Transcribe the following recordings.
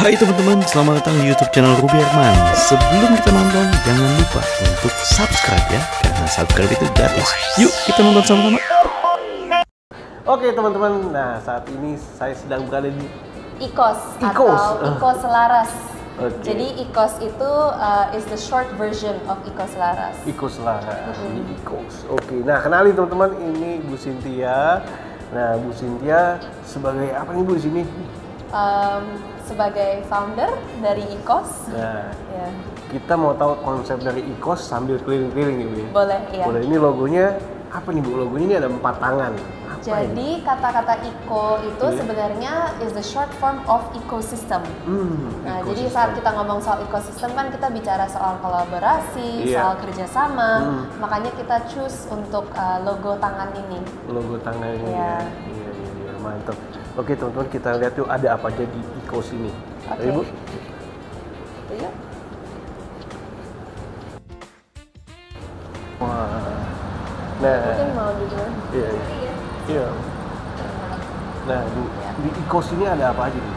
Hai teman-teman, selamat datang di YouTube channel Ruby Herman. Sebelum kita nonton, jangan lupa untuk subscribe ya, karena subscribe itu gratis. Yuk kita nonton sama-sama. Oke teman-teman, nah saat ini saya sedang berada di ICOS ICOS. atau ICOS Selaras. Oke. Jadi ICOS itu is the short version of ICOS Selaras. ICOS Selaras, di ICOS. Oke, nah kenalin teman-teman, ini Bu Cynthia. Nah Bu Cynthia sebagai apa nih Bu di sini? Sebagai founder dari ICOS. Nah, Ya. kita mau tahu konsep dari ICOS sambil keliling-keliling nih Bu ya. Boleh, ya. Boleh, ini logonya apa nih Bu? Logonya ini ada 4 tangan. Apa ini? Jadi kata-kata eco itu Iya. sebenarnya is the short form of ecosystem. Nah, jadi saat kita ngomong soal ekosistem kan kita bicara soal kolaborasi, Iya. soal kerjasama. Makanya kita choose untuk logo tangan ini. Logo tangannya Iya. ya. Iya, mantap. Oke teman-teman, kita lihat yuk ada apa aja di ICOS ini. Oke. Ayo, Bu. Itu ya. Wah. Nah, Mungkin mau dulu. iya. Iya. Nah, di ICOS ini ada apa aja nih?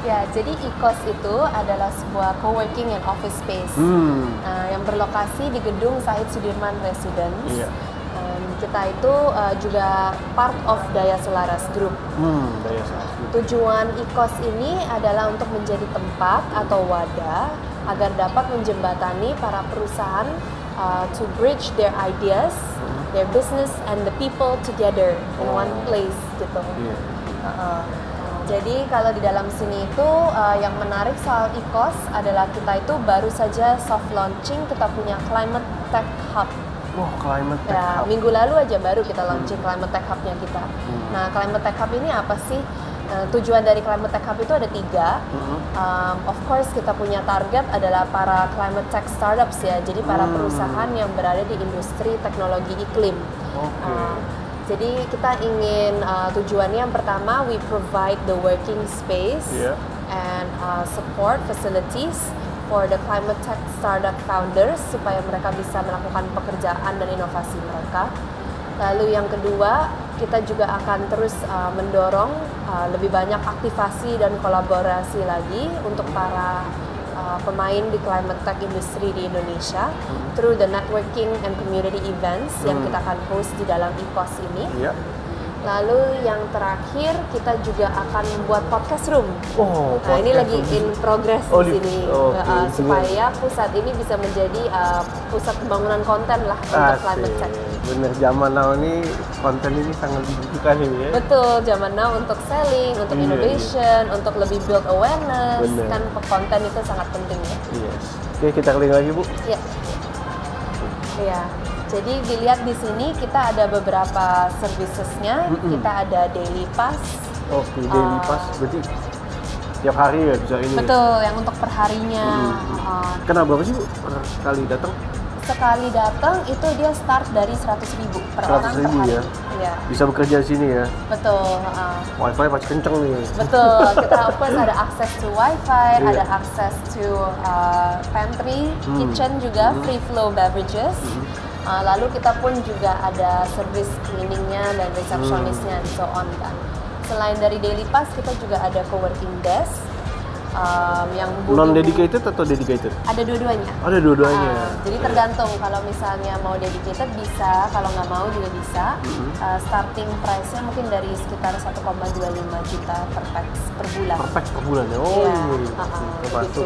Ya, jadi ICOS itu adalah sebuah co-working and office space yang berlokasi di gedung Said Sudirman Residence. Iya. Kita itu juga part of Daya Selaras Group. Daya Selaras. Tujuan ICOS ini adalah untuk menjadi tempat atau wadah agar dapat menjembatani para perusahaan to bridge their ideas, their business and the people together in one place gitu. Iya. Jadi kalau di dalam sini itu yang menarik soal ICOS adalah kita itu baru saja soft launching kita punya Climate Tech Hub. Wah, Climate Tech Ya, Hub. minggu lalu aja baru kita launching Climate Tech Hub-nya kita. Nah, Climate Tech Hub ini apa sih? Tujuan dari Climate Tech Hub itu ada 3. Of course kita punya target adalah para climate tech startups ya. Jadi para perusahaan yang berada di industri teknologi iklim. Oke. Jadi kita ingin tujuannya yang pertama we provide the working space Yeah. and support facilities for the climate tech startup founders supaya mereka bisa melakukan pekerjaan dan inovasi mereka. Lalu yang kedua, kita juga akan terus mendorong lebih banyak aktivasi dan kolaborasi lagi untuk para pemain di climate tech industry di Indonesia through the networking and community events yang kita akan host di dalam ICOS ini. Iya. Lalu yang terakhir kita juga akan membuat podcast room. Oh, Nah ini podcast lagi room. in progress Oh, di di- sini. oke, Supaya pusat ini bisa menjadi pusat pembangunan konten lah untuk climate Asik. tech. Bener, zaman now ini konten ini sangat dibutuhkan ini ya. Betul, zaman now untuk selling, untuk Iya, innovation, untuk lebih build awareness, Bener. kan konten itu sangat penting ya. Yes. Oke, kita keliling lagi Bu. Iya. Iya. Jadi dilihat di sini kita ada beberapa servicesnya. Kita ada daily pass. Oke, daily pass berarti tiap hari ya bisa ini. Betul, yang untuk perharinya. Kenapa berapa sih Bu per kali datang? Sekali datang itu dia start dari 100.000 per orang per 100.000 hari. ya? Iya, Bisa bekerja di sini ya. betul. Wifi pasti kenceng nih. Betul, kita of course ada access to wifi, Iya. ada access to pantry, kitchen juga, free flow beverages. Lalu kita pun juga ada service cleaningnya dan resepsionisnya and so on kan. Selain dari daily pass, kita juga ada co-working desk yang Non dedicated atau dedicated? ada dua-duanya. Ada dua-duanya. Jadi tergantung kalau misalnya mau dedicated bisa, kalau nggak mau juga bisa. Starting price-nya mungkin dari sekitar 1,25 juta per bulan. Perfect per bulan ya. Oh Iya, termasuk gitu.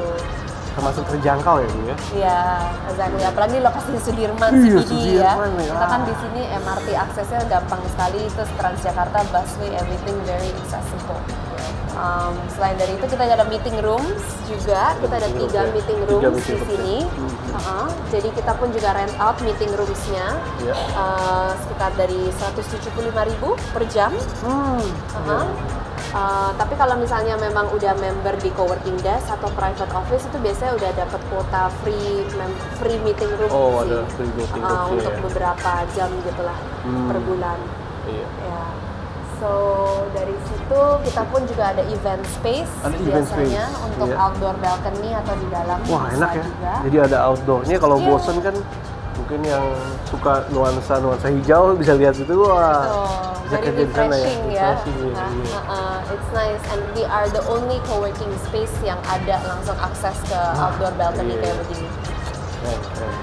termasuk terjangkau ya Bu ya. Iya, exactly. Apalagi lokasi Sudirman, Iya, CBD ya. Sudirman ya. Kita kan di sini MRT aksesnya gampang sekali, terus Transjakarta, busway, everything very accessible. Selain dari itu kita ada meeting rooms juga, kita ada meeting 3 room ya. meeting 3 rooms meeting di rooms sini. Jadi kita pun juga rent out meeting rooms-nya Iya. sekitar dari 175.000 per jam. Tapi kalau misalnya memang udah member di coworking desk atau private office itu biasanya udah dapat kuota free meeting room Oh, sih. ada free meeting room Untuk ya. beberapa jam gitulah per bulan. Iya. Ya. So dari situ kita pun juga ada event space Ada event biasanya space, untuk iya. outdoor balcony atau di dalam Wah bisa enak ya. juga. Jadi ada outdoornya kalau Iya. bosen kan Mungkin yang suka nuansa hijau bisa lihat situ, wah. Bisa Very kerja di sana refreshing ya. Refreshing, It's nice and we are the only co-working space yang ada langsung akses ke outdoor balcony kayak begini. Keren.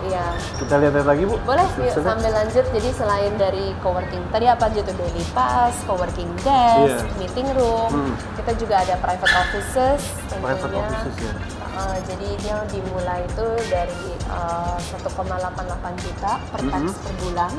Iya. Kita lihat lagi, Bu. Boleh, yuk Sudah. sambil lanjut. Jadi selain dari co-working, tadi apa aja tuh? Daily pass, co-working desk, meeting room. Kita juga ada private offices tentunya. Private offices ya. Jadi dia dimulai itu dari 1,88 juta per tax per bulan.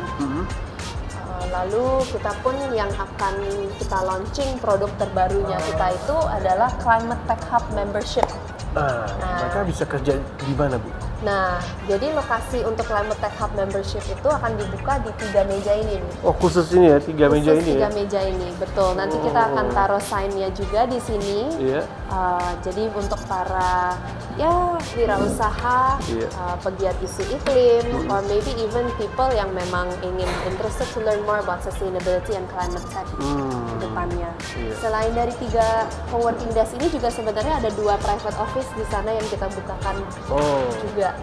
Lalu kita pun yang akan kita launching produk terbarunya kita itu adalah Climate Tech Hub Membership. Mereka bisa kerja di mana, Bu? Nah, jadi lokasi untuk Climate Tech Hub Membership itu akan dibuka di 3 meja ini nih. Oh, khusus ini ya, 3 meja ini ya? 3 meja ini, betul. Nanti kita akan taruh sign-nya juga di sini. Iya. Jadi untuk para wirausaha, pegiat isu iklim, or maybe even people yang memang ingin interested to learn more about sustainability and climate tech ke depannya. Selain dari 3 co-working desk ini juga sebenarnya ada 2 private office di sana yang kita bukakan juga.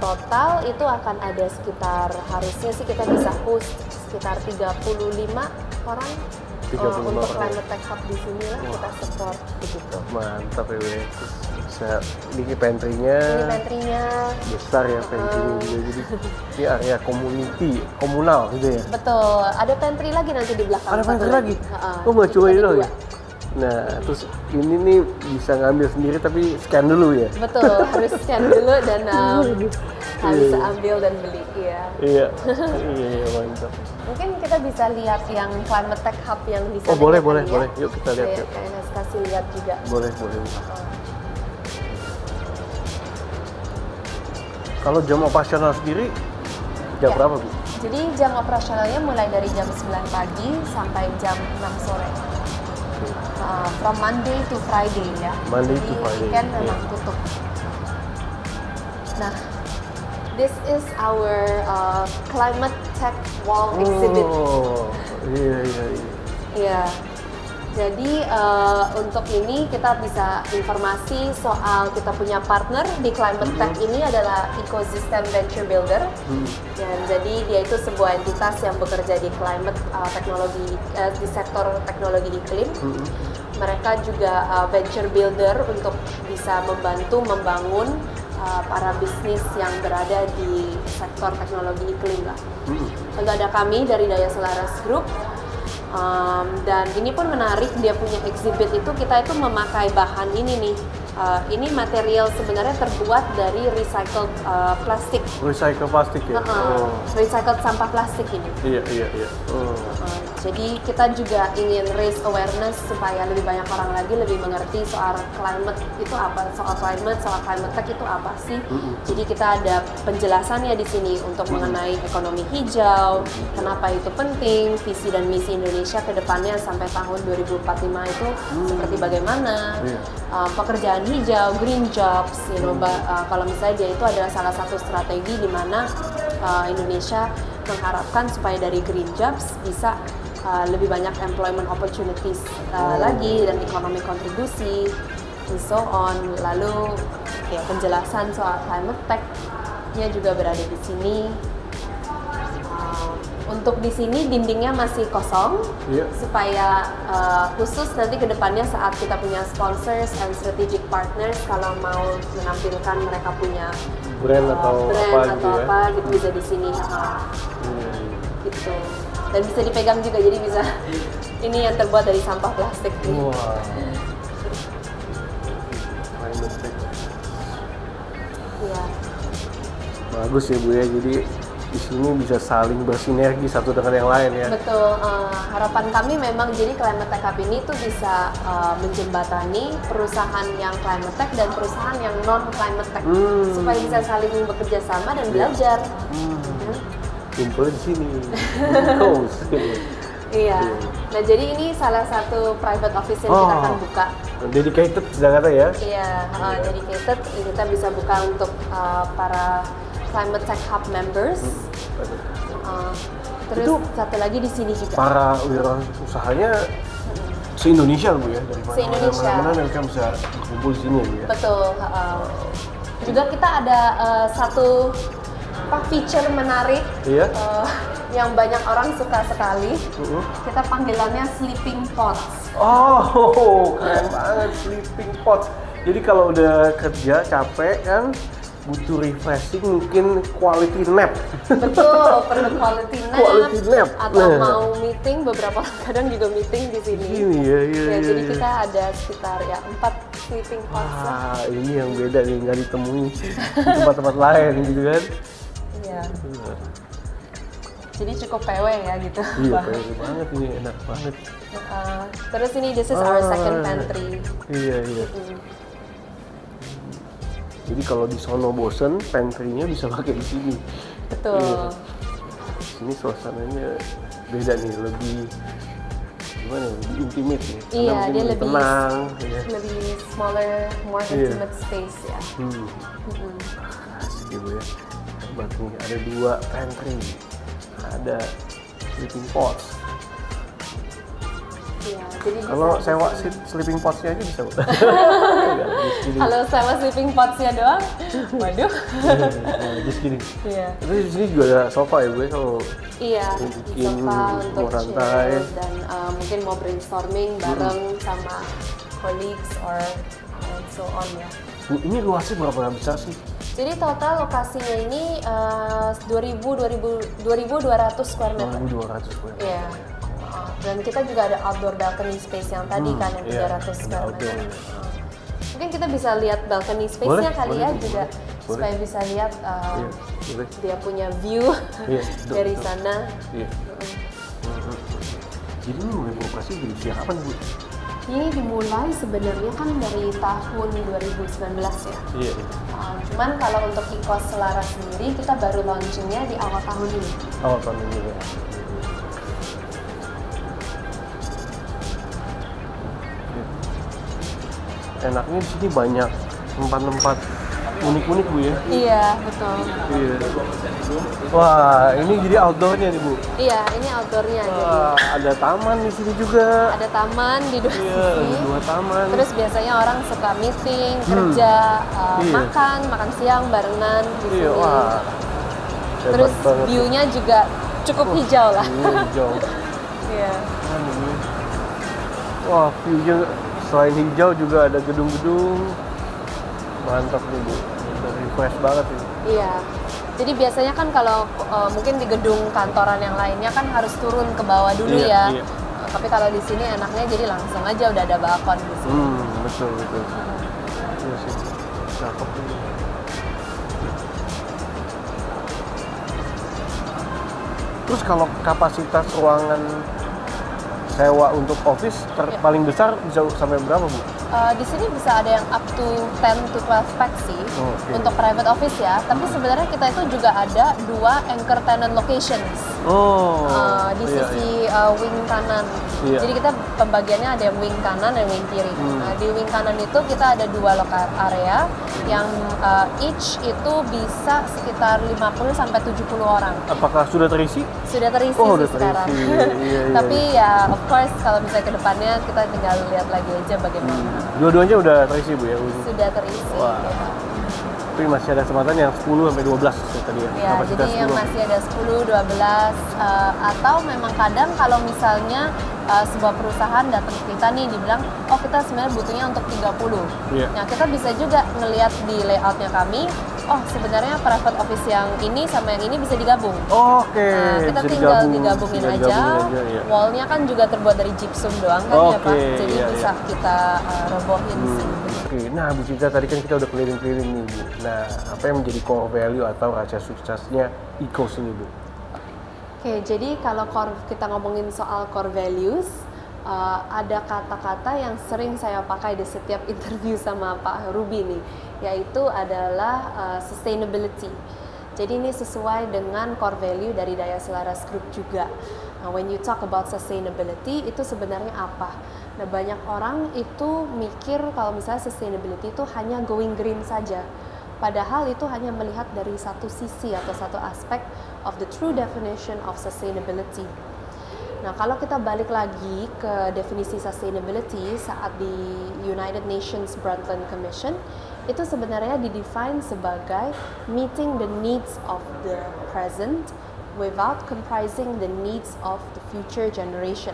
Total itu akan ada sekitar, harusnya sih kita bisa host sekitar 35 orang untuk Climate Tech Hub di sini lah kita support begitu. Mantap ya, terus bisa ini pantry-nya besar ya, pantry-nya juga, jadi ini area komunal gitu ya. Betul, ada pantry lagi nanti di belakang. Ada pantry lagi? Mau coba dulu ya? Nah, terus ini nih bisa ngambil sendiri tapi scan dulu ya? Betul, harus scan dulu dan bisa ambil dan beli, Iya, mantap. Mungkin kita bisa lihat yang Climate Tech Hub yang di sana. Boleh. Yuk kita lihat yuk. Saya kasih lihat juga. Boleh. Kalau jam operasional sendiri, jam berapa, Bu? Jadi jam operasionalnya mulai dari jam 9 pagi sampai jam 6 sore. From Monday to Friday ya. Monday to Friday. Weekend memang tutup. Nah, this is our Climate Tech Wall exhibit. Iya. Jadi untuk ini kita bisa informasi soal kita punya partner di Climate Tech ini adalah Ecosystem Venture Builder. Dan jadi dia itu sebuah entitas yang bekerja di climate teknologi di sektor teknologi iklim. Mereka juga venture builder untuk bisa membantu membangun para bisnis yang berada di sektor teknologi iklim lah. Lalu ada kami dari Daya Selaras Group. Dan ini pun menarik, dia punya exhibit itu kita itu memakai bahan ini nih. Ini material sebenarnya terbuat dari recycled plastik. Recycle plastik ya? Recycled sampah plastik ini. Iya. Jadi kita juga ingin raise awareness supaya lebih banyak orang lagi lebih mengerti soal climate itu apa, soal climate tech itu apa sih. Jadi kita ada penjelasannya di sini untuk mengenai ekonomi hijau, kenapa itu penting, visi dan misi Indonesia ke depannya sampai tahun 2045 itu seperti bagaimana, pekerjaan hijau, green jobs, kalau misalnya dia itu adalah salah satu strategi di mana Indonesia mengharapkan supaya dari green jobs bisa lebih banyak employment opportunities lagi dan ekonomi kontribusi and so on. Lalu penjelasan soal climate tech-nya juga berada di sini. Untuk di sini dindingnya masih kosong supaya khusus nanti ke depannya saat kita punya sponsors and strategic partners kalau mau menampilkan mereka punya brand atau apa gitu bisa di sini gitu. Dan bisa dipegang juga, jadi bisa ini yang terbuat dari sampah plastik. Iya. Bagus ya Bu ya, jadi di sini bisa saling bersinergi satu dengan yang lain ya. Betul. Harapan kami memang jadi Climate Tech Hub ini tuh bisa menjembatani perusahaan yang climate tech dan perusahaan yang non climate tech supaya bisa saling bekerja sama dan belajar. Kumpul di sini. Iya. Nah, jadi ini salah satu private office yang kita akan buka. Dedicated sudah kata ya? Iya, dedicated. Kita bisa buka untuk para Climate Tech Hub members. Terus itu satu lagi di sini juga. Para wirausahanya se-Indonesia Bu ya, dari mana-mana mereka bisa kumpul di sini ya. Betul. Juga kita ada satu feature menarik yang banyak orang suka sekali. Kita panggilannya sleeping pods. Oh, keren banget, sleeping pods. Jadi kalau udah kerja capek kan, butuh refreshing, mungkin quality nap. Betul, perlu quality nap. Quality nap. Atau mau meeting, beberapa kadang juga meeting di sini. Iya. Jadi kita ada sekitar 4 sleeping pods. Wah, ini yang beda nih, nggak ditemui di tempat-tempat lain gitu kan. Iya. Jadi cukup PW ya gitu. Iya, PW banget ini, enak banget. Terus ini this is our second pantry. Iya. Jadi kalau di sono bosen, pantry-nya bisa pakai di sini. Betul. Iya. Sini suasananya beda nih, lebih gimana? Lebih intimate nih. Iya, dia lebih tenang. Lebih smaller, more intimate space ya. Asik ya, hebat nih. Ada 2 pantry, ada sleeping pods. Iya, jadi kalau sewa sleeping pods-nya aja bisa. Kalau sewa sleeping pods-nya doang, waduh. Just kidding. Iya. Tapi di sini juga ada sofa ya, gue kalau bikin sofa untuk chill dan mungkin mau brainstorming bareng sama colleagues or and so on ya. Bu, ini luasnya berapa besar sih? Jadi total lokasinya ini 2.200 square meter. 2.200 square meter. Iya. Dan kita juga ada outdoor balcony space yang tadi kan yang 300 square meter. Mungkin kita bisa lihat balcony space-nya kali ya juga supaya bisa lihat dia punya view dari sana. Iya. Jadi ini mulai beroperasi dari sejak kapan, Bu? Ini dimulai sebenarnya kan dari tahun 2019 ya. Iya. Cuman kalau untuk Icos Selaras sendiri kita baru launchingnya di awal tahun ini. Awal tahun ini ya. Enaknya di sini banyak tempat-tempat unik-unik, Bu ya? Iya, betul. Iya. Wah, ini jadi outdoornya nih, Bu? Iya, ini outdoornya. Wah, jadi ada taman di sini juga. Ada taman di dua sisi. Ada 2 taman. Terus biasanya orang suka meeting, kerja, makan siang barengan di sini. Iya, wah. Terus view-nya juga cukup hijau lah. Hijau. Iya. Wah, view-nya selain hijau juga ada gedung-gedung. Mantap nih, Bu. Refresh banget ini. Iya. Jadi biasanya kan kalau mungkin di gedung kantoran yang lainnya kan harus turun ke bawah dulu ya. Iya. Tapi kalau di sini enaknya jadi langsung aja udah ada balkon di sini. Betul. Iya sih. Cakep ini. Terus kalau kapasitas ruangan sewa untuk office paling besar bisa sampai berapa, Bu? Di sini bisa ada yang up to 10 to 12 pack sih untuk private office ya. Tapi sebenarnya kita itu juga ada 2 anchor tenant locations di sisi wing kanan. Iya. Jadi kita pembagiannya ada yang wing kanan dan wing kiri. Nah, di wing kanan itu kita ada 2 area yang each itu bisa sekitar 50 sampai 70 orang. Apakah sudah terisi? Sudah terisi sudah sekarang. Iya. Tapi ya of course kalau misalnya ke depannya kita tinggal lihat lagi aja bagaimana. Dua-duanya udah terisi, Bu ya? Sudah terisi. Wah. Ya. Tapi masih ada kesempatan yang 10 sampai 12 tadi ya. Ya, jadi yang masih ada 10, 12 atau memang kadang kalau misalnya sebuah perusahaan datang ke kita nih dibilang, oh kita sebenarnya butuhnya untuk 30. Yeah. Nah, kita bisa juga ngelihat di layoutnya kami, oh sebenarnya private office yang ini sama yang ini bisa digabung. Oke. Nah, kita tinggal digabungin aja. Ya. Wallnya kan juga terbuat dari gypsum doang kan ya Pak. Jadi bisa kita robohin sih. Oke, nah Bu Cika tadi kan kita udah keliling-keliling nih Bu. Nah, apa yang menjadi core value atau rahasia suksesnya Icos ini Bu? Oke, jadi kalau kita ngomongin soal core values, ada kata-kata yang sering saya pakai di setiap interview sama Pak Ruby nih, yaitu adalah sustainability. Jadi ini sesuai dengan core value dari Daya Selaras Group juga. Nah, when you talk about sustainability, itu sebenarnya apa? Nah, banyak orang itu mikir kalau misalnya sustainability itu hanya going green saja. Padahal itu hanya melihat dari satu sisi atau satu aspek of the true definition of sustainability. Nah, kalau kita balik lagi ke definisi sustainability saat di United Nations Brundtland Commission, itu sebenarnya didefine sebagai meeting the needs of the present without comprising the needs of the future generation.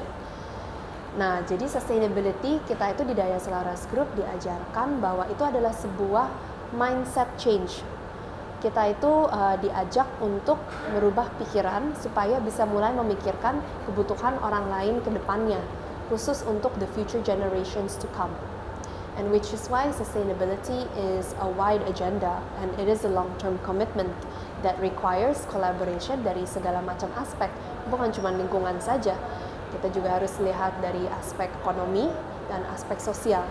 Nah, jadi sustainability kita itu di Daya Selaras Group diajarkan bahwa itu adalah sebuah mindset change. Kita itu diajak untuk merubah pikiran supaya bisa mulai memikirkan kebutuhan orang lain ke depannya, khusus untuk the future generations to come. And which is why sustainability is a wide agenda and it is a long-term commitment that requires collaboration dari segala macam aspek, bukan cuma lingkungan saja. Kita juga harus lihat dari aspek ekonomi dan aspek sosial.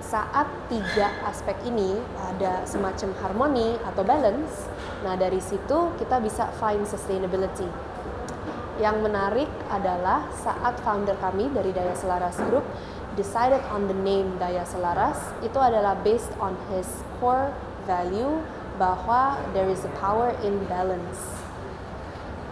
Saat tiga aspek ini ada semacam harmoni atau balance, nah dari situ kita bisa find sustainability. Yang menarik adalah saat founder kami dari Daya Selaras Group decided on the name Daya Selaras, itu adalah based on his core value bahwa there is a power in balance.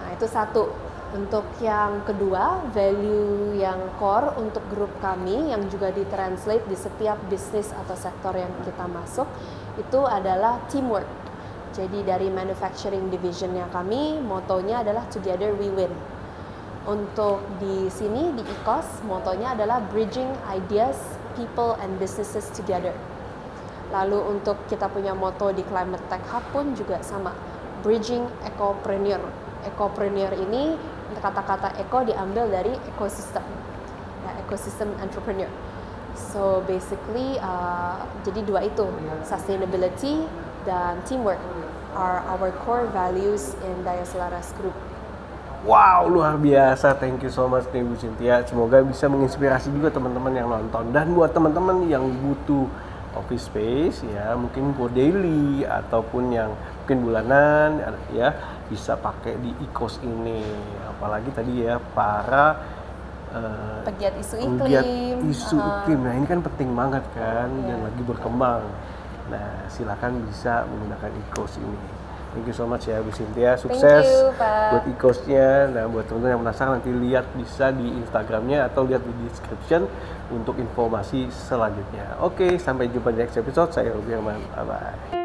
Nah, itu satu. Untuk yang kedua, value yang core untuk grup kami yang juga ditranslate di setiap bisnis atau sektor yang kita masuk itu adalah teamwork. Jadi dari manufacturing divisionnya kami, motonya adalah together we win. Untuk di sini di IKOS, motonya adalah bridging ideas, people and businesses together. Lalu untuk kita punya moto di Climate Tech Hub pun juga sama, bridging ecopreneur. Ecopreneur ini kata-kata eco diambil dari ekosistem, ya, ekosistem entrepreneur. So basically, jadi dua itu, sustainability dan teamwork are our core values in Daya Selaras Group. Wow, luar biasa. Thank you so much nih Bu Cynthia. Semoga bisa menginspirasi juga teman-teman yang nonton. Dan buat teman-teman yang butuh office space ya, mungkin go daily ataupun yang mungkin bulanan ya, bisa pakai di IKOS ini. Apalagi tadi ya para pegiat isu iklim. Nah, ini kan penting banget kan, dan lagi berkembang. Nah, silakan bisa menggunakan IKOS ini. Thank you so much ya Bu Cynthia, sukses buat IKOS-nya. Nah, buat teman-teman yang penasaran nanti lihat bisa di Instagramnya atau lihat di description untuk informasi selanjutnya. Oke, sampai jumpa di next episode. Saya Ruby Herman, bye-bye.